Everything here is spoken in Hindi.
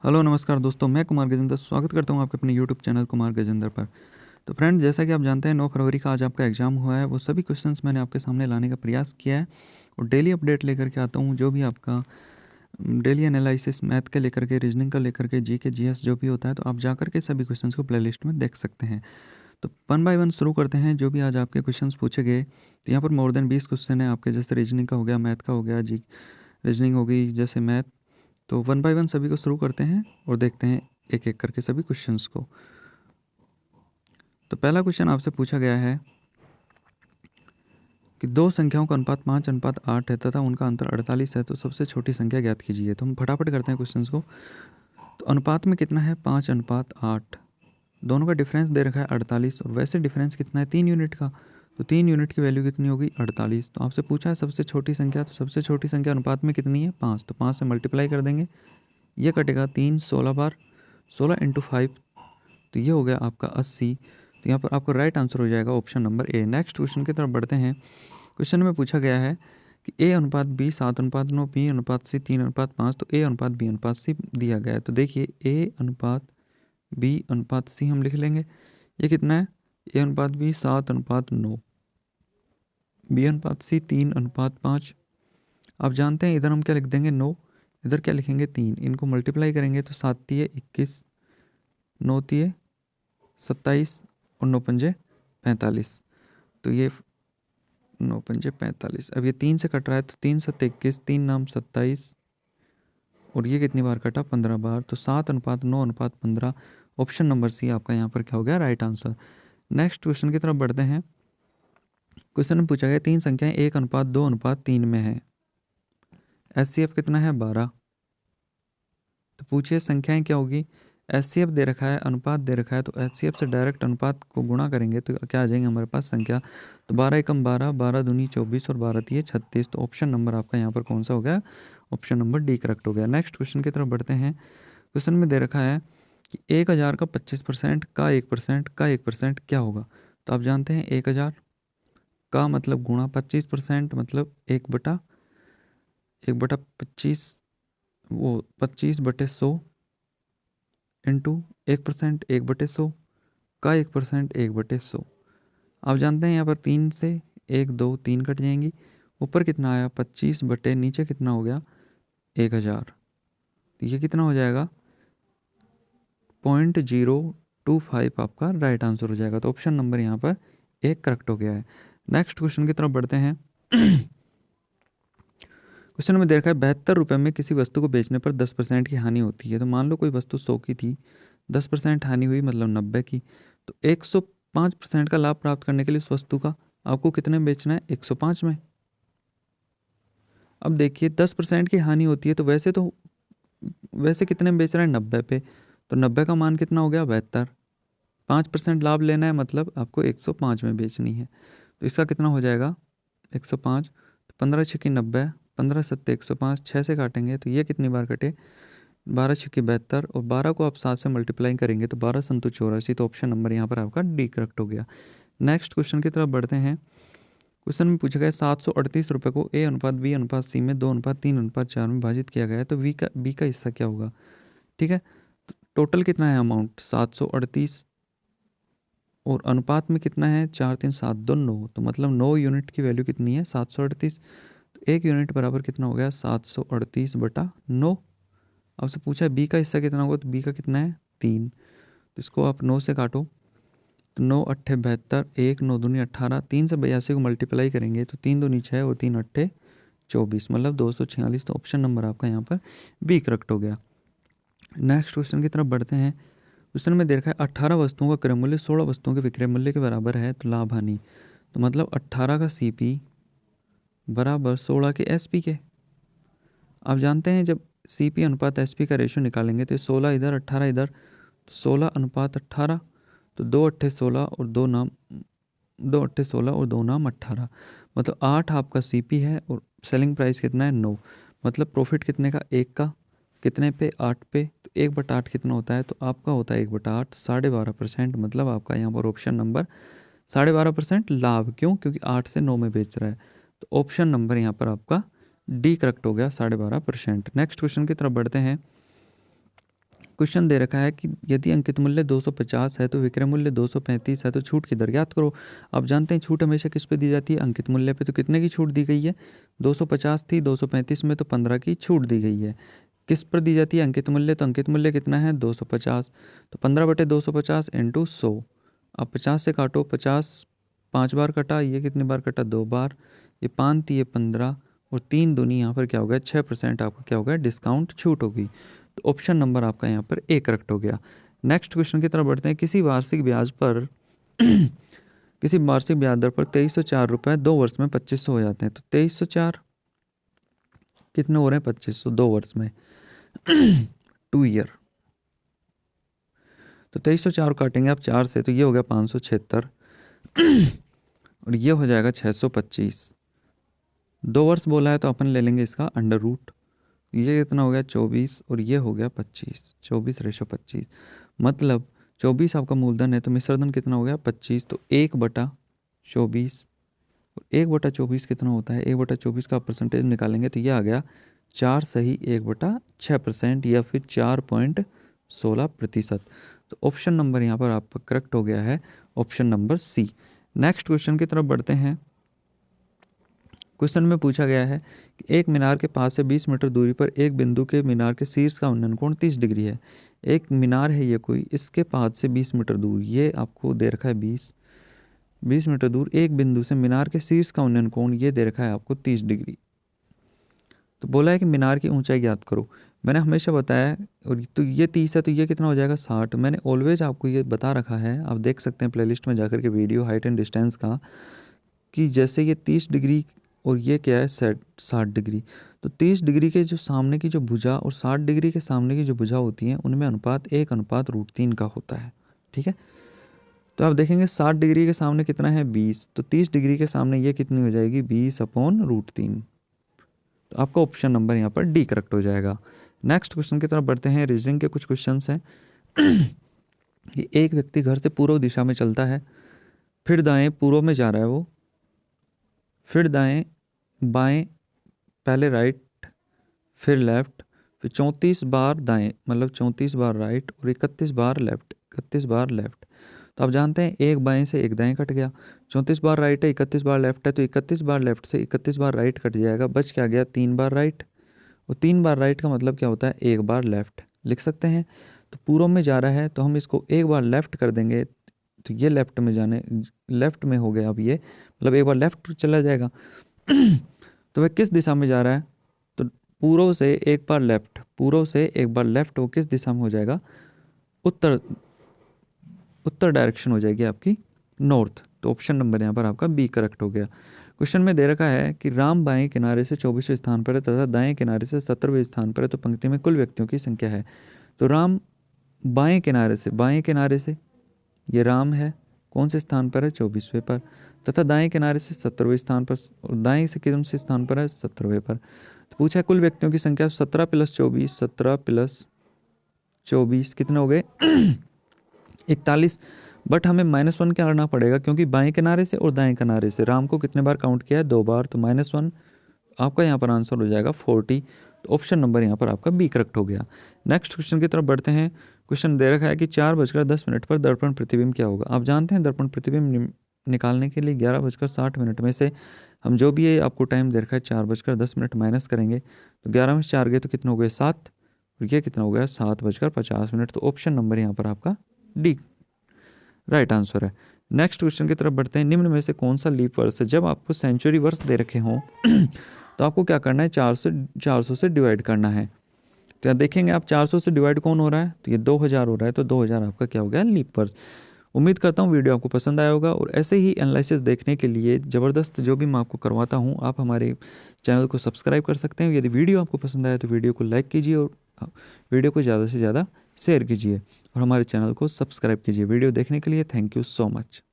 हेलो नमस्कार दोस्तों, मैं कुमार गजेंद्र स्वागत करता हूं आपके अपने यूट्यूब चैनल कुमार गजेंद्र पर। तो फ्रेंड, जैसा कि आप जानते हैं 9 फरवरी का आज आपका एग्ज़ाम हुआ है। वो सभी क्वेश्चंस मैंने आपके सामने लाने का प्रयास किया है और डेली अपडेट लेकर के आता हूं। जो भी आपका डेली एनालिसिस मैथ के लेकर के, रीजनिंग का लेकर के, जी के जीएस जो भी होता है, तो आप जाकर के सभी क्वेश्चंस को प्लेलिस्ट में देख सकते हैं। तो वन बाय वन शुरू करते हैं। जो भी आज आपके क्वेश्चंस पूछे गए, तो यहाँ पर मोर देन 20 क्वेश्चन है आपके, जैसे रीजनिंग का हो गया, मैथ का हो गया, जी रीजनिंग हो गई जैसे मैथ। तो वन बाय वन सभी को शुरू करते हैं और देखते हैं एक एक करके सभी क्वेश्चंस को। तो पहला क्वेश्चन आपसे पूछा गया है कि दो संख्याओं का अनुपात 5:8 है तथा उनका अंतर 48 है, तो सबसे छोटी संख्या ज्ञात कीजिए। तो हम फटाफट करते हैं क्वेश्चंस को। तो अनुपात में कितना है? 5:8। दोनों का डिफरेंस दे रखा है 48 और वैसे डिफरेंस कितना है? 3 यूनिट का। तो 3 यूनिट की वैल्यू कितनी होगी? 48। तो आपसे पूछा है सबसे छोटी संख्या, तो सबसे छोटी संख्या अनुपात में कितनी है? 5। तो 5 से मल्टीप्लाई कर देंगे, ये कटेगा 3 16 बार, 16 इंटू 5, तो ये हो गया आपका 80। तो यहाँ पर आपका राइट आंसर हो जाएगा option number A. Next question की तरफ बढ़ते हैं। क्वेश्चन में पूछा गया है कि ए अनुपात बी 7:9, बी अनुपात सी 3:5, तो ए अनुपात बी अनुपात सी दिया गया है। तो देखिए, ए अनुपात बी अनुपात सी हम लिख लेंगे। ये कितना है? ए अनुपात बी 7:9, बी अनुपात सी 3:5। आप जानते हैं इधर हम क्या लिख देंगे? 9। इधर क्या लिखेंगे? 3। इनको मल्टीप्लाई करेंगे तो 7 तिये 21, 9 तिये 27 और 9 पंजे 45। तो ये 9 पंजे 45। अब ये 3 से कट रहा है, तो 3 7 21, 3 नाम 27, और ये कितनी बार कटा? 15 बार। तो 7:9:15। ऑप्शन नंबर सी आपका यहाँ पर क्या हो गया? Right answer. नेक्स्ट क्वेश्चन की तरफ बढ़ते हैं। क्वेश्चन में पूछा गया 3 संख्याएं 1:2:3 में है। एचसीएफ कितना है? 12। तो पूछिए संख्याएं क्या होगी? एचसीएफ दे रखा है, अनुपात दे रखा है, तो एचसीएफ से डायरेक्ट अनुपात को गुणा करेंगे तो क्या आ जाएंगे हमारे पास संख्या? तो 12 एकम 12, 12 दूनी 24 और 12 तिये 36। तो ऑप्शन नंबर आपका यहाँ पर कौन सा हो गया? ऑप्शन नंबर डी करेक्ट हो गया। नेक्स्ट क्वेश्चन की तरफ बढ़ते हैं। क्वेश्चन में दे रखा है कि 1000 का 25% का 1% का 1% क्या होगा? तो आप जानते हैं 1000 का मतलब गुणा 25% मतलब 1/25, वो 25/100 इंटू 1%, 1/100 का 1% 1/100। आप जानते हैं यहाँ पर 3 से 1 2 3 कट जाएंगी। ऊपर कितना आया? 25 बटे नीचे कितना हो गया? 1000। तो ये कितना हो जाएगा? 0.025 आपका राइट आंसर हो जाएगा। तो ऑप्शन नंबर यहाँ पर एक करेक्ट हो गया है। नेक्स्ट क्वेश्चन की तरफ बढ़ते हैं। क्वेश्चन में देखा है 72 रुपये में किसी वस्तु को बेचने पर 10% की हानि होती है। तो मान लो कोई वस्तु 100 की थी, 10% हानि हुई मतलब 90 की। तो 105% का लाभ प्राप्त करने के लिए उस वस्तु का आपको कितने में बेचना है? 105 में। अब देखिए 10% की हानि होती है, तो वैसे कितने में बेच रहा है? 90 पे। तो 90 का मान कितना हो गया? 72। 5% लाभ लेना है मतलब आपको 105 में बेचनी है। तो इसका कितना हो जाएगा? 105। तो 15 छक्की 90, 15 सत्ते 105, 6 से काटेंगे तो ये कितनी बार कटे? 12 छक्की 72, और 12 को आप 7 से मल्टीप्लाई करेंगे तो 12 संतु 84। तो ऑप्शन नंबर यहाँ पर आपका डी करेक्ट हो गया। नेक्स्ट क्वेश्चन की तरफ बढ़ते हैं। क्वेश्चन में पूछा गया 738 रुपये को ए अनुपात बी अनुपात सी में 2:3:4 में विभाजित किया गया है, तो बी का हिस्सा क्या होगा? ठीक है, तो टोटल कितना है अमाउंट? 738, और अनुपात में कितना है? 4 3 7 2 9, तो मतलब 9 यूनिट की वैल्यू कितनी है? 738। तो 1 यूनिट बराबर कितना हो गया? 738/9। आपसे पूछा है बी का हिस्सा कितना होगा, तो बी का कितना है? 3। तो इसको आप 9 से काटो, तो 9 अट्ठे 72, 1 9 दूनी 18, 3 से 82 को मल्टीप्लाई करेंगे तो 3 दूनी 6 और 3 अट्ठे 24 मतलब 246। तो ऑप्शन नंबर आपका यहाँ पर बी करेक्ट हो गया। नेक्स्ट क्वेश्चन की तरफ बढ़ते हैं। क्वेश्चन में दे रखा है 18 वस्तुओं का क्रय मूल्य 16 वस्तुओं के विक्रय मूल्य के बराबर है, तो लाभ हानि। तो मतलब 18 का सीपी बराबर 16 के एसपी के। आप जानते हैं जब सीपी अनुपात एसपी का रेशियो निकालेंगे तो 16 इधर 18 इधर, तो 16:18। तो 2 अट्ठे 16 और 2 अट्ठे 16 और 2 नाम 18, मतलब 8 आपका सीपी है और सेलिंग प्राइस कितना है? 9। मतलब प्रॉफिट कितने का? 1 का। कितने पे? 8 पे। तो 1/8 कितना होता है? तो आपका होता है 1/8, 12.5%। मतलब आपका यहाँ पर ऑप्शन नंबर 12.5% लाभ। क्यों? क्योंकि 8 से 9 में बेच रहा है। तो ऑप्शन नंबर यहाँ पर आपका डी करेक्ट हो गया, 12.5%। नेक्स्ट क्वेश्चन की तरफ बढ़ते हैं। क्वेश्चन दे रखा है कि यदि अंकित मूल्य 250 है तो विक्रय मूल्य 235 है तो छूट की दर ज्ञात करो। आप जानते हैं छूट हमेशा किस पे दी जाती है, अंकित मूल्य पे। तो कितने की छूट दी गई है, 250 थी, 235 में तो 15 की छूट दी गई है। किस पर दी जाती है अंकित मूल्य, तो अंकित मूल्य कितना है 250, तो 15/250 इंटू 100। अब 50 से काटो, 50 5 बार कटा, ये कितनी बार कटा 2 बार, ये 5 थी, ये 15 और 3 दूनी यहाँ पर क्या हो गया 6% आपका क्या हो गया डिस्काउंट छूट होगी। तो ऑप्शन नंबर आपका यहाँ पर ए करेक्ट हो गया। नेक्स्ट क्वेश्चन की तरफ बढ़ते हैं। किसी वार्षिक ब्याज दर पर 2304 रुपये 2 वर्ष में 2500 हो जाते हैं। तो 2304 कितने हो रहे हैं 2500 2 वर्ष में 2 ईयर। तो 2304 काटेंगे आप 4 से तो ये हो गया 576 और ये हो जाएगा 625। 2 वर्ष बोला है तो अपन ले लेंगे इसका अंडर रूट। ये कितना हो गया 24 और ये हो गया 25, 24/25। मतलब 24 आपका मूलधन है तो मिश्रधन कितना हो गया 25, तो 1/24 और 1/24 कितना होता है, 1/24 का परसेंटेज निकालेंगे तो ये आ गया 4 सही 1/6% या फिर 4.16%। तो ऑप्शन नंबर यहाँ पर आपका करेक्ट हो गया है, option number C. Next question की तरफ बढ़ते हैं। क्वेश्चन में पूछा गया है कि एक मीनार के पास से 20 मीटर दूरी पर एक बिंदु के मीनार के शीर्ष का उन्नयन कोण 30 डिग्री है। एक मीनार है ये कोई, इसके पास से 20 मीटर दूर, ये आपको दे रखा है 20 मीटर दूर एक बिंदु से मीनार के शीर्ष का उन्नयन कोण ये दे रखा है आपको 30 डिग्री। तो बोला है कि मीनार की ऊंचाई ज्ञात करो। मैंने हमेशा बताया, और तो ये 30 है तो ये कितना हो जाएगा 60। मैंने ऑलवेज आपको ये बता रखा है, आप देख सकते हैं प्लेलिस्ट में जाकर के वीडियो हाइट एंड डिस्टेंस का, कि जैसे ये 30 डिग्री और ये क्या है 60 डिग्री। तो 30 डिग्री के जो सामने की जो भुजा और 60 डिग्री के सामने की जो भुजा होती हैं उनमें अनुपात 1:√3 का होता है। ठीक है, तो आप देखेंगे 60 डिग्री के सामने कितना है 20, तो 30 डिग्री के सामने ये कितनी हो जाएगी 20/√3। तो आपका ऑप्शन नंबर यहाँ पर डी करेक्ट हो जाएगा। नेक्स्ट क्वेश्चन की तरफ बढ़ते हैं। रीजनिंग के कुछ क्वेश्चंस हैं कि एक व्यक्ति घर से पूर्व दिशा में चलता है, फिर दाएं पूर्व में जा रहा है वो, फिर दाएं बाएं, पहले राइट फिर लेफ्ट, फिर 34 बार दाएं मतलब 34 बार राइट और 31 बार लेफ्ट, 31 बार लेफ्ट। तो आप जानते हैं एक बाएं से एक दाएं कट गया, 34 बार राइट है 31 बार लेफ्ट है, तो 31 बार लेफ्ट से 31 बार राइट कट जाएगा, बच क्या गया 3 बार राइट। और 3 बार राइट का मतलब क्या होता है 1 बार लेफ्ट लिख सकते हैं। तो पूर्व में जा रहा है तो हम इसको 1 बार लेफ्ट कर देंगे, तो ये लेफ्ट में हो गया। अब ये मतलब 1 बार लेफ्ट चला जाएगा तो वह किस दिशा में जा रहा है, तो पूर्व से 1 बार लेफ्ट, पूर्व से 1 बार लेफ्ट वो किस दिशा में हो जाएगा, उत्तर डायरेक्शन हो जाएगी आपकी नॉर्थ। तो ऑप्शन नंबर यहाँ पर आपका बी करेक्ट हो गया। क्वेश्चन में दे रखा है कि राम बाएं किनारे से 24वें स्थान पर है तथा दाएं किनारे से 17वें स्थान पर है, तो पंक्ति में कुल व्यक्तियों की संख्या है। तो राम बाएं किनारे से ये राम है, कौन से स्थान पर है 24वें पर, तथा दाएं किनारे से 17वें स्थान पर, और दाएं से कौन से स्थान पर है 17वें पर। तो पूछा है कुल व्यक्तियों की संख्या 17 + 24 कितने हो गए 41। बट हमें -1 क्या करना पड़ेगा, क्योंकि बाएं किनारे से और दाएं किनारे से राम को कितने बार काउंट किया है 2 बार, तो -1 आपका यहाँ पर आंसर हो जाएगा 40। तो ऑप्शन नंबर यहाँ पर आपका बी करेक्ट हो गया। नेक्स्ट क्वेश्चन की तरफ बढ़ते हैं। क्वेश्चन दे रखा है कि 4:10 पर दर्पण प्रतिबिंब क्या होगा। आप जानते हैं दर्पण प्रतिबिंब निकालने के लिए 11:60 में से हम जो भी ये आपको टाइम दे रखा है 4:10 माइनस करेंगे, तो 11 में से 4 गए तो कितना हो गया 7, और ये कितना हो गया 7:50। तो ऑप्शन नंबर यहाँ पर आपका डी राइट आंसर है। नेक्स्ट क्वेश्चन की तरफ बढ़ते हैं। निम्न में से कौन सा लीप वर्ष है। जब आपको सेंचुरी वर्ष दे रखे हों तो आपको क्या करना है 400 से डिवाइड करना है। तो यहाँ देखेंगे आप 400 से डिवाइड कौन हो रहा है, तो ये 2000 हो रहा है, तो 2000 आपका क्या हो गया लीप वर्ष। उम्मीद करता हूँ वीडियो आपको पसंद आया होगा, और ऐसे ही एनालिसिस देखने के लिए ज़बरदस्त जो भी मैं आपको करवाता हूँ आप हमारे चैनल को सब्सक्राइब कर सकते हैं। यदि वीडियो आपको पसंद आया तो वीडियो को लाइक कीजिए और वीडियो को ज़्यादा से ज़्यादा शेयर कीजिए और हमारे चैनल को सब्सक्राइब कीजिए। वीडियो देखने के लिए थैंक यू सो मच।